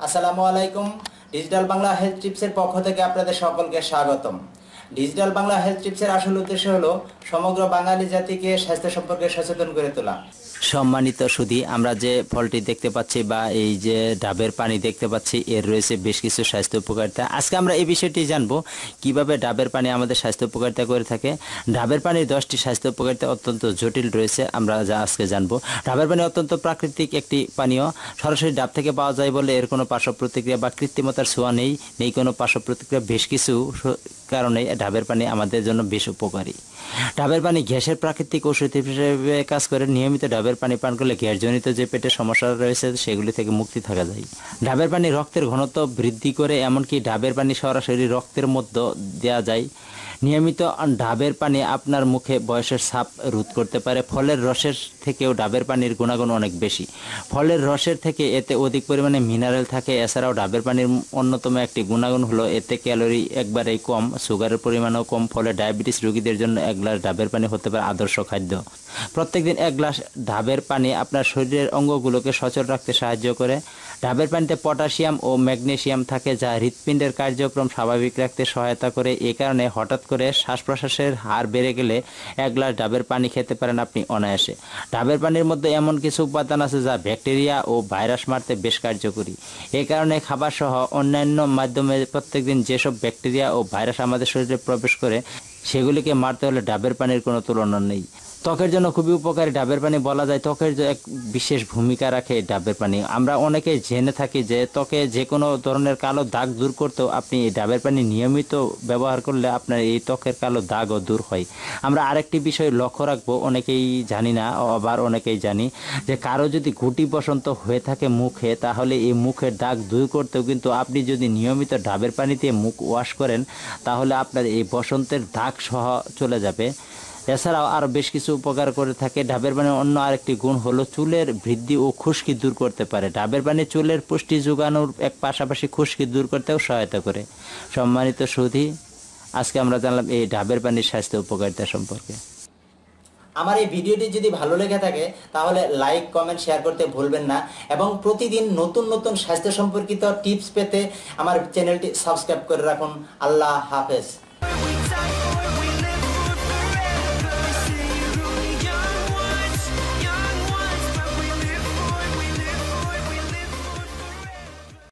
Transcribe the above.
আসসালামু আলাইকুম। Digital Bangla health টিপসের পক্ষ থেকে আপনাদের সকলকে স্বাগতম। ডিজিটাল বাংলা হেলথ টিপসের আসল উদ্দেশ্য হলো সমগ্র বাঙালি জাতিকে স্বাস্থ্য সম্পর্কে সচেতন করে তোলা। সম্মানিত সুধী, আমরা যে ফলটি দেখতে পাচ্ছি বা এই যে ডাবের পানি দেখতে পাচ্ছি, এর রয়েছে বেশ কিছু স্বাস্থ্য উপকারিতা। আজকে আমরা এই বিষয়টি জানবো কিভাবে ডাবের পানি আমাদের স্বাস্থ্য উপকারিতা করে থাকে। ডাবের পানির 10টি স্বাস্থ্য উপকারিতা অত্যন্ত জটিল রয়েছে, আমরা যা আজকে জানবো। ডাবের পানি অত্যন্ত প্রাকৃতিক একটি পানীয়, সরাসরি ডাব থেকে পাওয়া যায় বলে এর কোনো পার্শ্ব প্রতিক্রিয়া বা কৃত্রিমতার ছোঁয়া নেই কোনো পার্শ্ব প্রতিক্রিয়া। বেশ কিছু কারণে ডাবের পানি আমাদের জন্য বেশ উপকারী। ডাবের পানি গ্যাসের প্রাকৃতিক ওষুধ হিসেবে কাজ করে। নিয়মিত ডাবের পানি পান করলে গ্যাসজনিত যে পেটের সমস্যা রয়েছে সেগুলি থেকে মুক্তি থাকা যায়। ডাবের পানি রক্তের ঘনত্ব বৃদ্ধি করে, এমনকি ডাবের পানি সরাসরি রক্তের মধ্যে দেওয়া যায়। নিয়মিত ডাবের পানি আপনার মুখে বয়সের ছাপ রোধ করতে পারে। ফলের রসের থেকেও ডাবের পানির গুণাগুণ অনেক বেশি। ফলের রসের থেকে এতে অধিক পরিমাণে মিনারেল থাকে। এছাড়াও ডাবের পানির অন্যতম একটি গুণাগুণ হলো এতে ক্যালোরি একবারেই কম, সুগারের পরিমাণও কম। ফলে ডায়াবেটিস রোগীদের জন্য এক গ্লাস ডাবের পানি হতে পারে আদর্শ খাদ্য। প্রত্যেকদিন এক গ্লাস ডাবের পানি আপনার শরীরের অঙ্গগুলোকে সচল রাখতে সাহায্য করে। ডাবের পানিতে পটাশিয়াম ও ম্যাগনেসিয়াম থাকে, যা হৃৎপিণ্ডের কার্যক্রম স্বাভাবিক রাখতে সহায়তা করে। এ কারণে হঠাৎ করে শ্বাস প্রশ্বাসের হার বেড়ে গেলে এক গ্লাস ডাবের পানি খেতে পারেন আপনি অনায়াসে। ডাবের পানির মধ্যে এমন কিছু উপাদান আছে যা ব্যাকটেরিয়া ও ভাইরাস মারতে বেশ কার্যকরী। এ কারণে খাবার সহ অন্যান্য মাধ্যমে প্রত্যেকদিন যেসব ব্যাকটেরিয়া ও ভাইরাস আমাদের শরীরে প্রবেশ করে সেগুলিকে মারতে হলে ডাবের পানির কোনো তুলনা নেই। ত্বকের জন্য খুবই উপকারী ডাবের পানি। বলা যায় ত্বকের এক বিশেষ ভূমিকা রাখে ডাবের পানি। আমরা অনেকেই জেনে থাকি যে ত্বকে যে কোনো ধরনের কালো দাগ দূর করতেও আপনি এই ডাবের পানি নিয়মিত ব্যবহার করলে আপনার এই ত্বকের কালো দাগও দূর হয়। আমরা আরেকটি বিষয় লক্ষ্য রাখবো, অনেকেই জানি না, আবার অনেকেই জানি যে কারো যদি গুটি বসন্ত হয়ে থাকে মুখে, তাহলে এই মুখের দাগ দূর করতেও কিন্তু আপনি যদি নিয়মিত ডাবের পানি দিয়ে মুখ ওয়াশ করেন তাহলে আপনার এই বসন্তের দাগ সহ চলে যাবে। এছাড়াও আরও বেশ কিছু উপকার করে থাকে ডাবের পানির অন্য আরেকটি গুণ হলো চুলের বৃদ্ধি ও খুশকি দূর করতে পারে। ডাবের পানি চুলের পুষ্টি যোগানোর এক পাশাপাশি খুশকি দূর করতেও সহায়তা করে। সম্মানিত সুধী, আজকে আমরা জানলাম এই ডাবের পানির স্বাস্থ্য উপকারিতা সম্পর্কে। আমার এই ভিডিওটি যদি ভালো লেগে থাকে তাহলে লাইক, কমেন্ট, শেয়ার করতে ভুলবেন না এবং প্রতিদিন নতুন নতুন স্বাস্থ্য সম্পর্কিত টিপস পেতে আমার চ্যানেলটি সাবস্ক্রাইব করে রাখুন। আল্লাহ হাফেজ।